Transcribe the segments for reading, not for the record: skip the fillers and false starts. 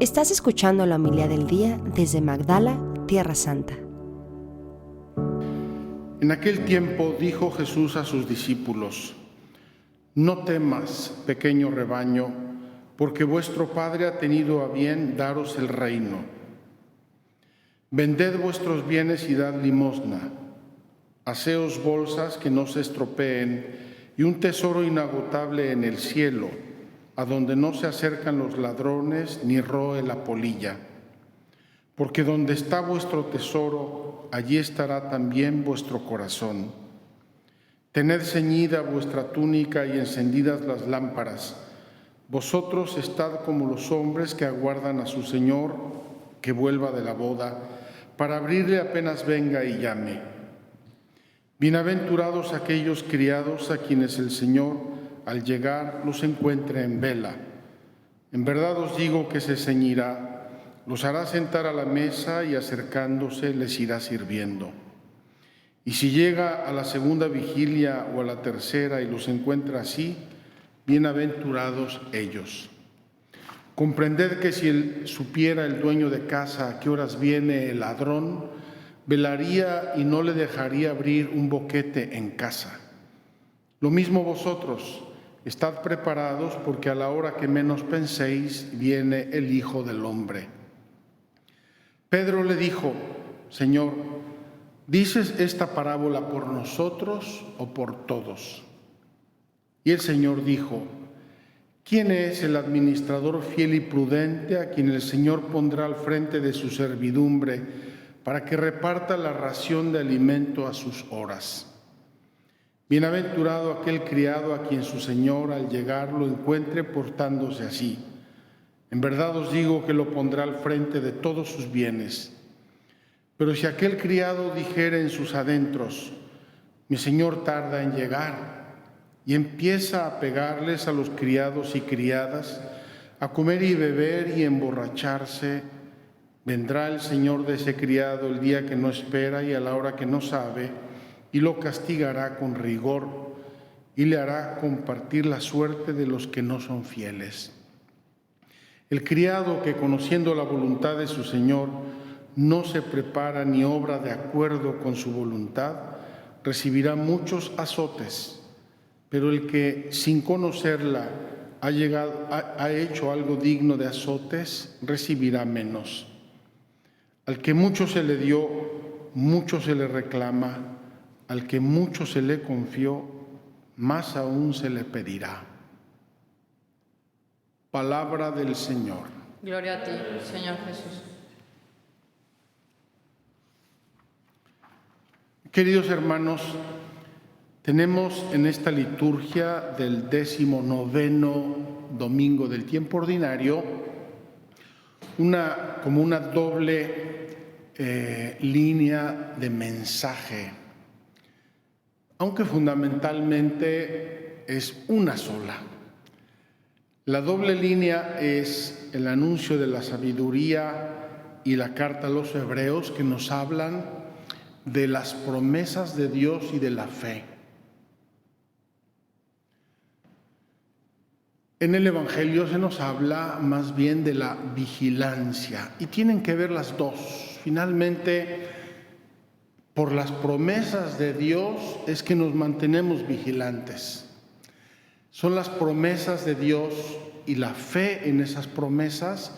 Estás escuchando la homilía del día desde Magdala, Tierra Santa. En aquel tiempo dijo Jesús a sus discípulos: No temas, pequeño rebaño, porque vuestro Padre ha tenido a bien daros el reino. Vended vuestros bienes y dad limosna. Haceos bolsas que no se estropeen y un tesoro inagotable en el cielo, a donde no se acercan los ladrones ni roe la polilla. Porque donde está vuestro tesoro, allí estará también vuestro corazón. Tened ceñida vuestra túnica y encendidas las lámparas. Vosotros estad como los hombres que aguardan a su Señor que vuelva de la boda, para abrirle apenas venga y llame. Bienaventurados aquellos criados a quienes el Señor, al llegar, los encuentre en vela. En verdad os digo que se ceñirá, los hará sentar a la mesa y acercándose les irá sirviendo. Y si llega a la segunda vigilia o a la tercera y los encuentra así, bienaventurados ellos. Comprended que si supiera el dueño de casa a qué horas viene el ladrón, velaría y no le dejaría abrir un boquete en casa. Lo mismo vosotros, estad preparados porque a la hora que menos penséis viene el Hijo del Hombre. Pedro le dijo: Señor, ¿dices esta parábola por nosotros o por todos? Y el Señor dijo: ¿Quién es el administrador fiel y prudente a quien el Señor pondrá al frente de su servidumbre para que reparta la ración de alimento a sus horas? Bienaventurado aquel criado a quien su Señor al llegar lo encuentre portándose así. En verdad os digo que lo pondrá al frente de todos sus bienes. Pero si aquel criado dijere en sus adentros: Mi Señor tarda en llegar, y empieza a pegarles a los criados y criadas, a comer y beber y emborracharse, vendrá el Señor de ese criado el día que no espera y a la hora que no sabe, y lo castigará con rigor, y le hará compartir la suerte de los que no son fieles. El criado que, conociendo la voluntad de su Señor, no se prepara ni obra de acuerdo con su voluntad, recibirá muchos azotes. Pero el que, sin conocerla, ha hecho algo digno de azotes, recibirá menos. Al que mucho se le dio, mucho se le reclama. Al que mucho se le confió, más aún se le pedirá. Palabra del Señor. Gloria a ti, Señor Jesús. Queridos hermanos, tenemos en esta liturgia del 19º domingo del tiempo ordinario como una doble línea de mensaje, aunque fundamentalmente es una sola. La doble línea es el anuncio de la sabiduría y la carta a los hebreos, que nos hablan de las promesas de Dios y de la fe. En el Evangelio se nos habla más bien de la vigilancia, y tienen que ver las dos. Finalmente, por las promesas de Dios es que nos mantenemos vigilantes. Son las promesas de Dios y la fe en esas promesas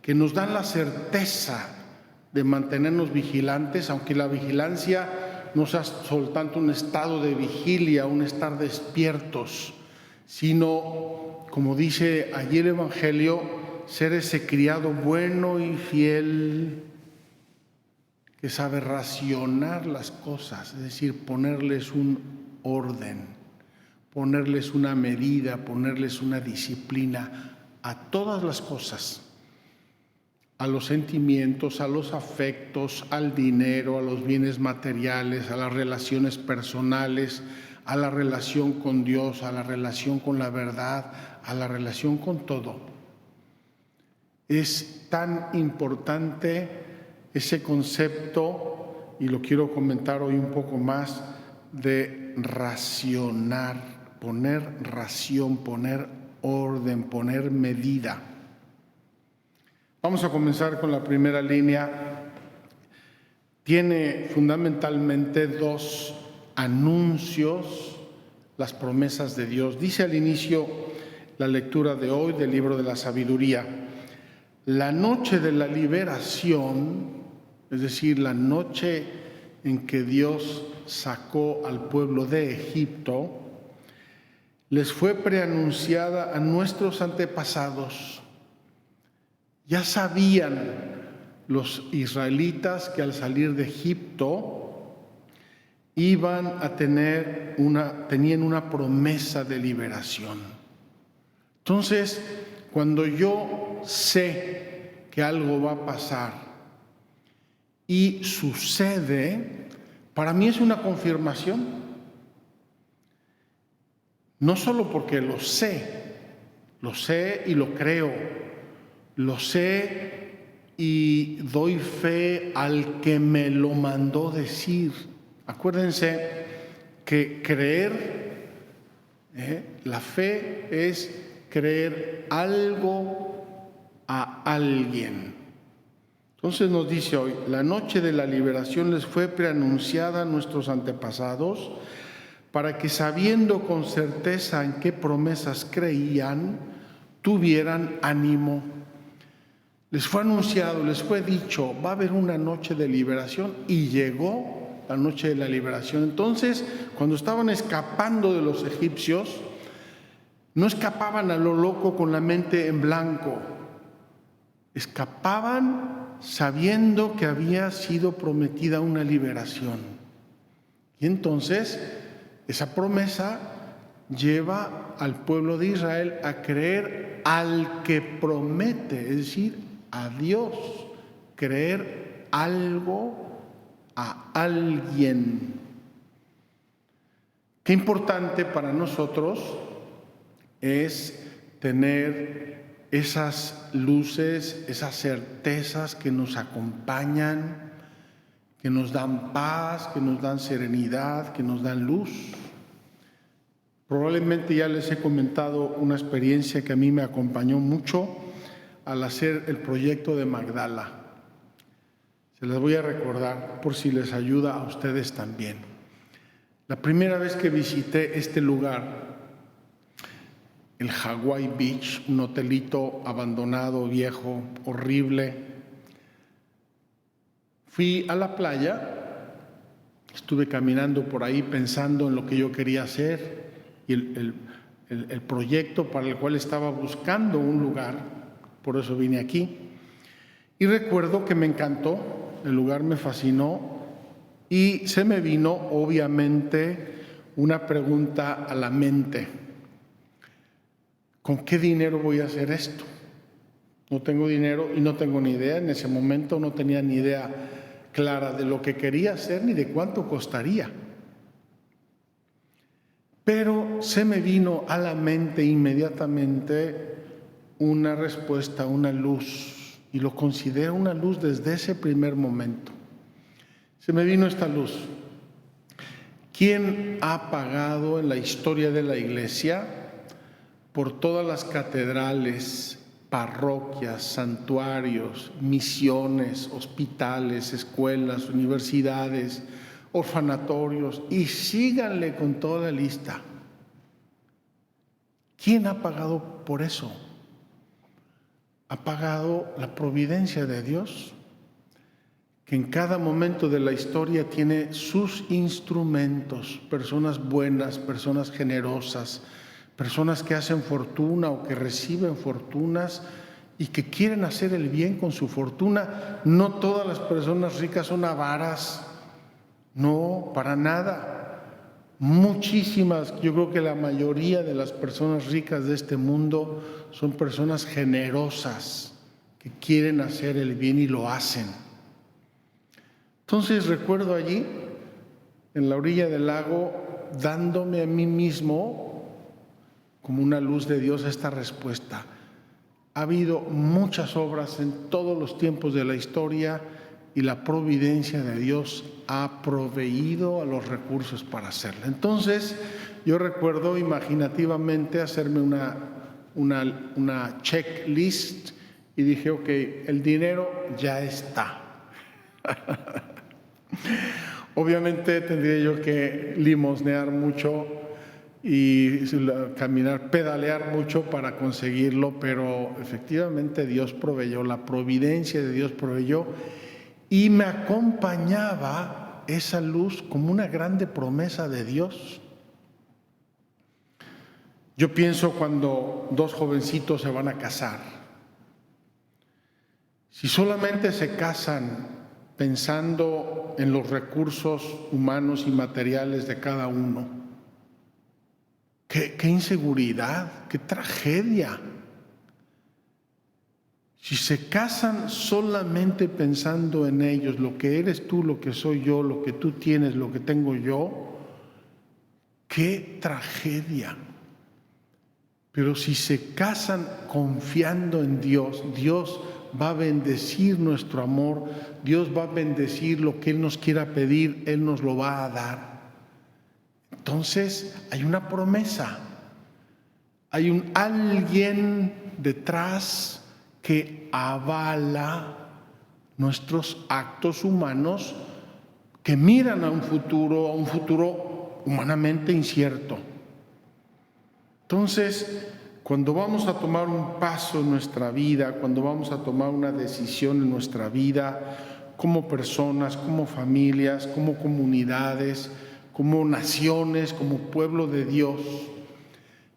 que nos dan la certeza de mantenernos vigilantes, aunque la vigilancia no sea soltanto un estado de vigilia, un estar despiertos, sino, como dice allí el Evangelio, ser ese criado bueno y fiel que sabe racionar las cosas, es decir, ponerles un orden, ponerles una medida, ponerles una disciplina a todas las cosas, a los sentimientos, a los afectos, al dinero, a los bienes materiales, a las relaciones personales, a la relación con Dios, a la relación con la verdad, a la relación con todo. Es tan importante ese concepto, y lo quiero comentar hoy un poco más, de racionar, poner ración, poner orden, poner medida. Vamos a comenzar con la primera línea. Tiene fundamentalmente dos anuncios, las promesas de Dios. Dice al inicio la lectura de hoy del libro de la sabiduría: la noche de la liberación, es decir, la noche en que Dios sacó al pueblo de Egipto, les fue preanunciada a nuestros antepasados. Ya sabían los israelitas que al salir de Egipto tenían una promesa de liberación. Entonces, cuando yo sé que algo va a pasar y sucede, para mí es una confirmación. No solo porque lo sé y lo creo, lo sé y doy fe al que me lo mandó decir. Acuérdense que creer, la fe es creer algo a alguien. Entonces nos dice hoy: la noche de la liberación les fue preanunciada a nuestros antepasados, para que, sabiendo con certeza en qué promesas creían, tuvieran ánimo. Les fue anunciado, les fue dicho, va a haber una noche de liberación, y llegó la noche de la liberación. Entonces, cuando estaban escapando de los egipcios, no escapaban a lo loco con la mente en blanco. Escapaban sabiendo que había sido prometida una liberación. Y entonces, esa promesa lleva al pueblo de Israel a creer al que promete, es decir, a Dios, creer algo a alguien. Qué importante para nosotros es tener esas luces, esas certezas que nos acompañan, que nos dan paz, que nos dan serenidad, que nos dan luz. Probablemente ya les he comentado una experiencia que a mí me acompañó mucho al hacer el proyecto de Magdala. Se las voy a recordar por si les ayuda a ustedes también. La primera vez que visité este lugar, el Hawaii Beach, un hotelito abandonado, viejo, horrible, fui a la playa, estuve caminando por ahí pensando en lo que yo quería hacer y el proyecto para el cual estaba buscando un lugar. Por eso vine aquí. Y recuerdo que me encantó, el lugar me fascinó, y se me vino obviamente una pregunta a la mente: ¿con qué dinero voy a hacer esto? No tengo dinero y no tengo ni idea. En ese momento no tenía ni idea clara de lo que quería hacer ni de cuánto costaría. Pero se me vino a la mente inmediatamente una respuesta, una luz, y lo considero una luz desde ese primer momento. Se me vino esta luz: ¿quién ha pagado en la historia de la Iglesia por todas las catedrales, parroquias, santuarios, misiones, hospitales, escuelas, universidades, orfanatorios, y síganle con toda la lista? ¿Quién ha pagado por eso? Ha pagado la providencia de Dios, que en cada momento de la historia tiene sus instrumentos, personas buenas, personas generosas, personas que hacen fortuna o que reciben fortunas y que quieren hacer el bien con su fortuna. No todas las personas ricas son avaras, no, para nada. Muchísimas, yo creo que la mayoría de las personas ricas de este mundo son personas generosas que quieren hacer el bien y lo hacen. Entonces recuerdo allí, en la orilla del lago, dándome a mí mismo como una luz de Dios esta respuesta: ha habido muchas obras en todos los tiempos de la historia y la providencia de Dios ha proveído a los recursos para hacerlo. Entonces, yo recuerdo imaginativamente hacerme una checklist y dije, ok, el dinero ya está. Obviamente tendría yo que limosnear mucho y caminar, pedalear mucho para conseguirlo, pero efectivamente Dios proveyó, la providencia de Dios proveyó, y me acompañaba esa luz como una grande promesa de Dios. Yo pienso cuando dos jovencitos se van a casar, si solamente se casan pensando en los recursos humanos y materiales de cada uno, qué inseguridad, qué tragedia. Si se casan solamente pensando en ellos, lo que eres tú, lo que soy yo, lo que tú tienes, lo que tengo yo, qué tragedia. Pero si se casan confiando en Dios, Dios va a bendecir nuestro amor, Dios va a bendecir lo que Él nos quiera pedir, Él nos lo va a dar. Entonces hay una promesa, hay un alguien detrás que avala nuestros actos humanos que miran a un futuro humanamente incierto. Entonces, cuando vamos a tomar un paso en nuestra vida, cuando vamos a tomar una decisión en nuestra vida, como personas, como familias, como comunidades, como naciones, como pueblo de Dios,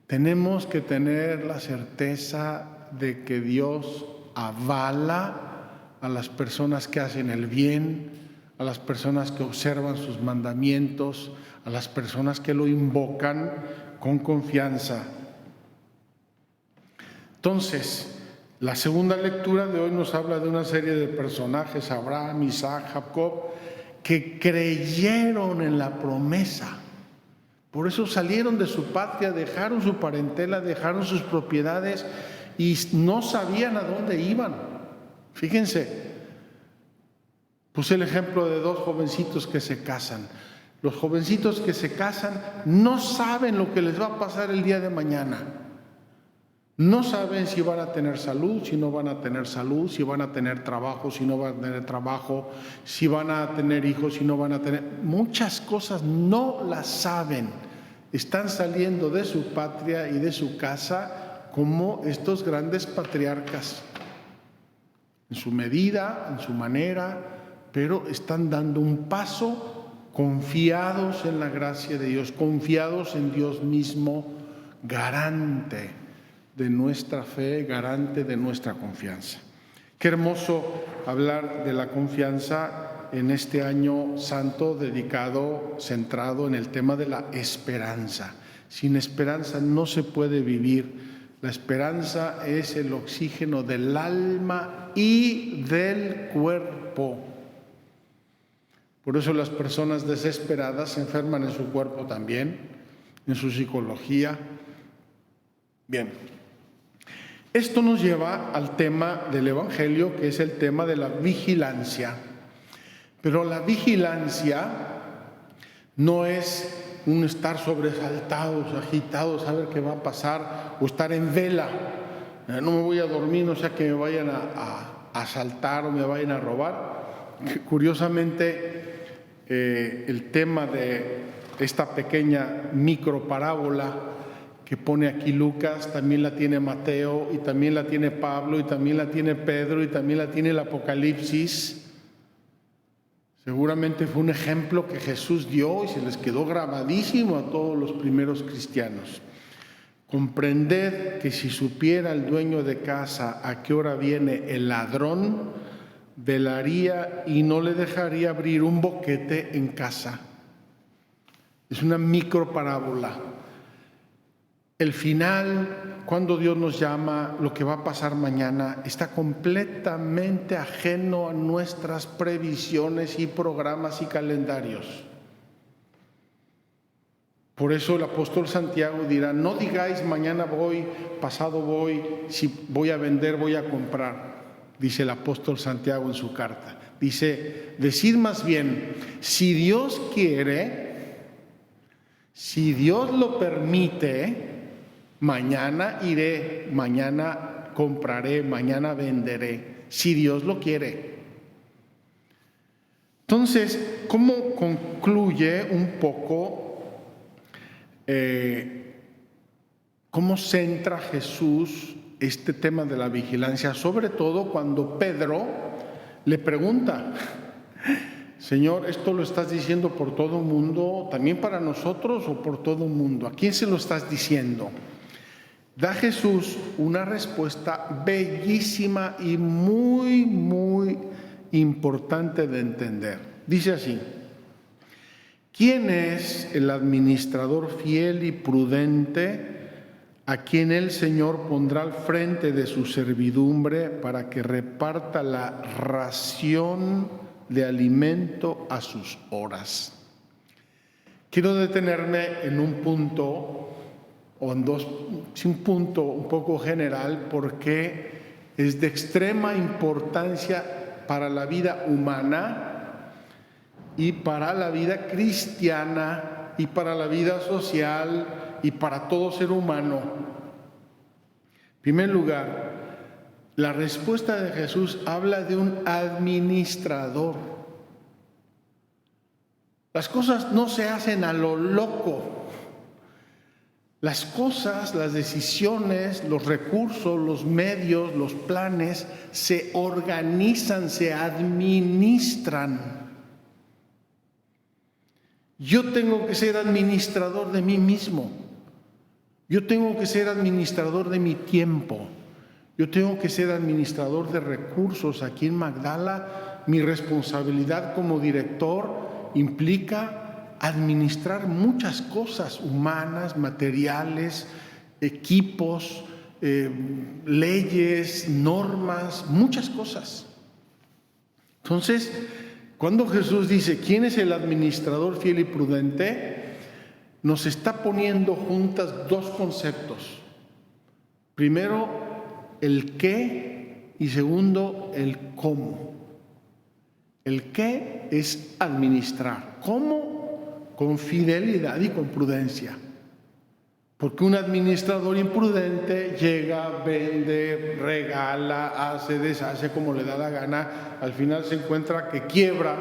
tenemos que tener la certeza de que Dios avala a las personas que hacen el bien, a las personas que observan sus mandamientos, a las personas que lo invocan con confianza. Entonces, la segunda lectura de hoy nos habla de una serie de personajes, Abraham, Isaac, Jacob, que creyeron en la promesa. Por eso salieron de su patria, dejaron su parentela, dejaron sus propiedades y no sabían a dónde iban. Fíjense, puse el ejemplo de dos jovencitos que se casan. Los jovencitos que se casan no saben lo que les va a pasar el día de mañana. No saben si van a tener salud, si no van a tener salud, si van a tener trabajo, si no van a tener trabajo, si van a tener hijos, si no van a tener... Muchas cosas no las saben. Están saliendo de su patria y de su casa como estos grandes patriarcas. En su medida, en su manera, pero están dando un paso confiados en la gracia de Dios, confiados en Dios mismo, garante de nuestra fe, garante de nuestra confianza. Qué hermoso hablar de la confianza en este año santo dedicado, centrado en el tema de la esperanza. Sin esperanza no se puede vivir. La esperanza es el oxígeno del alma y del cuerpo. Por eso las personas desesperadas se enferman en su cuerpo también, en su psicología. Bien, esto nos lleva al tema del Evangelio, que es el tema de la vigilancia. Pero la vigilancia no es un estar sobresaltados, agitados, saber qué va a pasar, o estar en vela. No me voy a dormir, no sea que me vayan a asaltar o me vayan a robar. Curiosamente, el tema de esta pequeña microparábola que pone aquí Lucas, también la tiene Mateo, y también la tiene Pablo, y también la tiene Pedro, y también la tiene el Apocalipsis. Seguramente fue un ejemplo que Jesús dio y se les quedó grabadísimo a todos los primeros cristianos. Comprended que si supiera el dueño de casa a qué hora viene el ladrón, velaría y no le dejaría abrir un boquete en casa. Es una microparábola. El final, cuando Dios nos llama, lo que va a pasar mañana, está completamente ajeno a nuestras previsiones y programas y calendarios. Por eso el apóstol Santiago dirá, no digáis mañana voy, pasado voy, si voy a vender, voy a comprar, dice el apóstol Santiago en su carta. Dice, decid más bien, si Dios quiere, si Dios lo permite, mañana iré, mañana compraré, mañana venderé, si Dios lo quiere. Entonces, ¿cómo concluye un poco, cómo centra Jesús este tema de la vigilancia? Sobre todo cuando Pedro le pregunta: Señor, ¿esto lo estás diciendo por todo el mundo, también para nosotros o por todo el mundo? ¿A quién se lo estás diciendo? Da Jesús una respuesta bellísima y muy, muy importante de entender. Dice así: ¿quién es el administrador fiel y prudente a quien el Señor pondrá al frente de su servidumbre para que reparta la ración de alimento a sus horas? Quiero detenerme en un punto o en dos, un punto un poco general, porque es de extrema importancia para la vida humana y para la vida cristiana y para la vida social y para todo ser humano. En primer lugar, la respuesta de Jesús habla de un administrador. Las cosas no se hacen a lo loco. Las cosas, las decisiones, los recursos, los medios, los planes se organizan, se administran. Yo tengo que ser administrador de mí mismo. Yo tengo que ser administrador de mi tiempo. Yo tengo que ser administrador de recursos. Aquí en Magdala, mi responsabilidad como director implica administrar muchas cosas humanas, materiales, equipos, leyes, normas, muchas cosas. Entonces, cuando Jesús dice ¿quién es el administrador fiel y prudente?, nos está poniendo juntas dos conceptos. Primero, el qué, y segundo, el cómo. El qué es administrar. ¿Cómo? Con fidelidad y con prudencia. Porque un administrador imprudente llega, vende, regala, hace, deshace como le da la gana. Al final se encuentra que quiebra.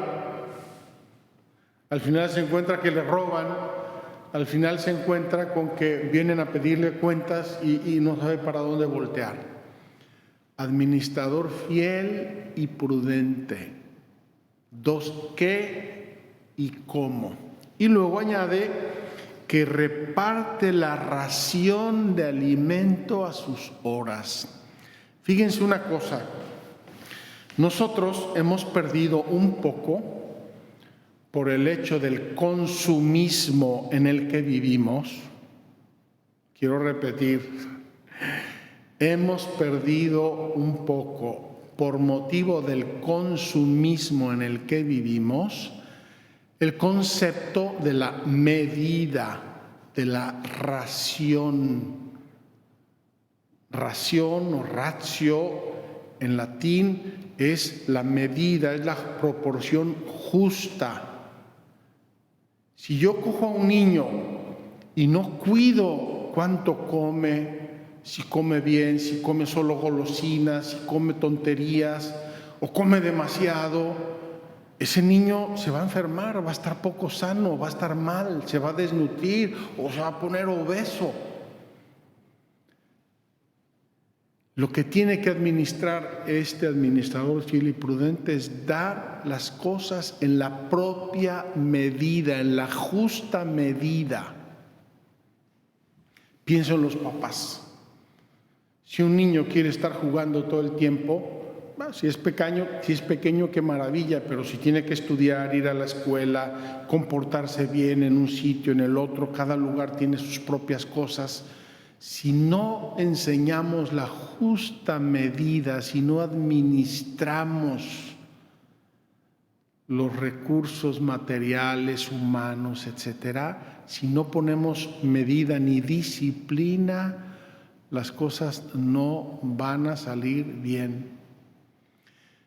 Al final se encuentra que le roban. Al final se encuentra con que vienen a pedirle cuentas y no sabe para dónde voltear. Administrador fiel y prudente. Dos, ¿qué y cómo? Y luego añade que reparte la ración de alimento a sus horas. Fíjense una cosa, nosotros hemos perdido un poco, por el hecho del consumismo en el que vivimos. Quiero repetir, hemos perdido un poco, por motivo del consumismo en el que vivimos, el concepto de la medida, de la ración. Ración o ratio en latín es la medida, es la proporción justa. Si yo cojo a un niño y no cuido cuánto come, si come bien, si come solo golosinas, si come tonterías o come demasiado, ese niño se va a enfermar, va a estar poco sano, va a estar mal, se va a desnutrir o se va a poner obeso. Lo que tiene que administrar este administrador fiel y prudente es dar las cosas en la propia medida, en la justa medida. Pienso en los papás. Si un niño quiere estar jugando todo el tiempo, si es pequeño, qué maravilla, pero si tiene que estudiar, ir a la escuela, comportarse bien en un sitio, en el otro, cada lugar tiene sus propias cosas. Si no enseñamos la justa medida, si no administramos los recursos materiales, humanos, etcétera, si no ponemos medida ni disciplina, las cosas no van a salir bien.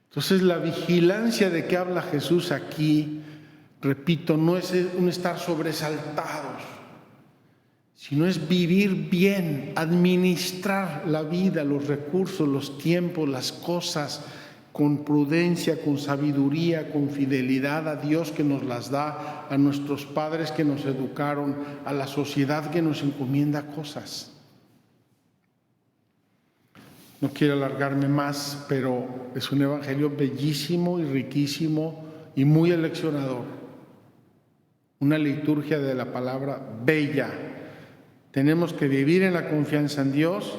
Entonces, la vigilancia de que habla Jesús aquí, repito, no es un estar sobresaltados, sino es vivir bien, administrar la vida, los recursos, los tiempos, las cosas, con prudencia, con sabiduría, con fidelidad a Dios que nos las da, a nuestros padres que nos educaron, a la sociedad que nos encomienda cosas. No quiero alargarme más, pero es un evangelio bellísimo y riquísimo y muy aleccionador. Una liturgia de la palabra bella. Tenemos que vivir en la confianza en Dios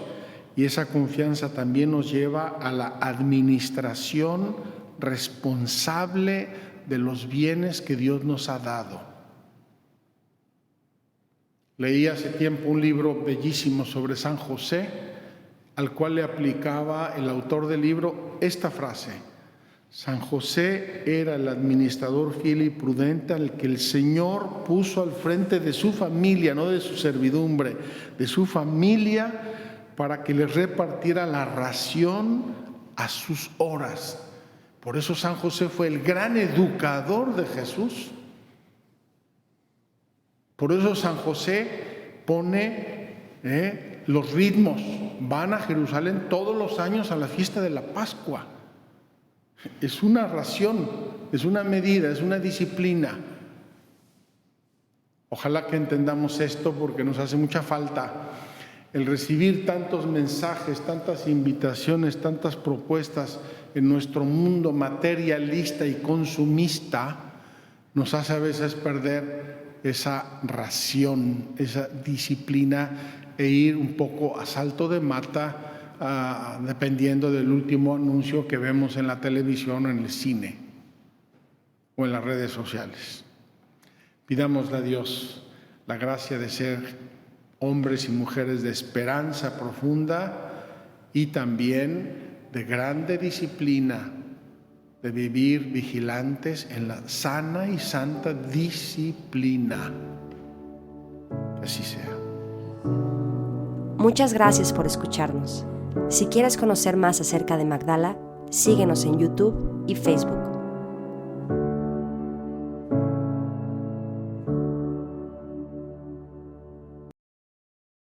y esa confianza también nos lleva a la administración responsable de los bienes que Dios nos ha dado. Leí hace tiempo un libro bellísimo sobre San José, al cual le aplicaba el autor del libro esta frase: San José era el administrador fiel y prudente al que el Señor puso al frente de su familia, no de su servidumbre, de su familia, para que les repartiera la ración a sus horas. Por eso San José fue el gran educador de Jesús. Por eso San José pone los ritmos. Van a Jerusalén todos los años a la fiesta de la Pascua. Es una ración, es una medida, es una disciplina. Ojalá que entendamos esto porque nos hace mucha falta. El recibir tantos mensajes, tantas invitaciones, tantas propuestas en nuestro mundo materialista y consumista nos hace a veces perder esa ración, esa disciplina e ir un poco a salto de mata, dependiendo del último anuncio que vemos en la televisión o en el cine o en las redes sociales. Pidámosle a Dios la gracia de ser hombres y mujeres de esperanza profunda y también de grande disciplina, de vivir vigilantes en la sana y santa disciplina. Que así sea. Muchas gracias por escucharnos. Si quieres conocer más acerca de Magdala, síguenos en YouTube y Facebook.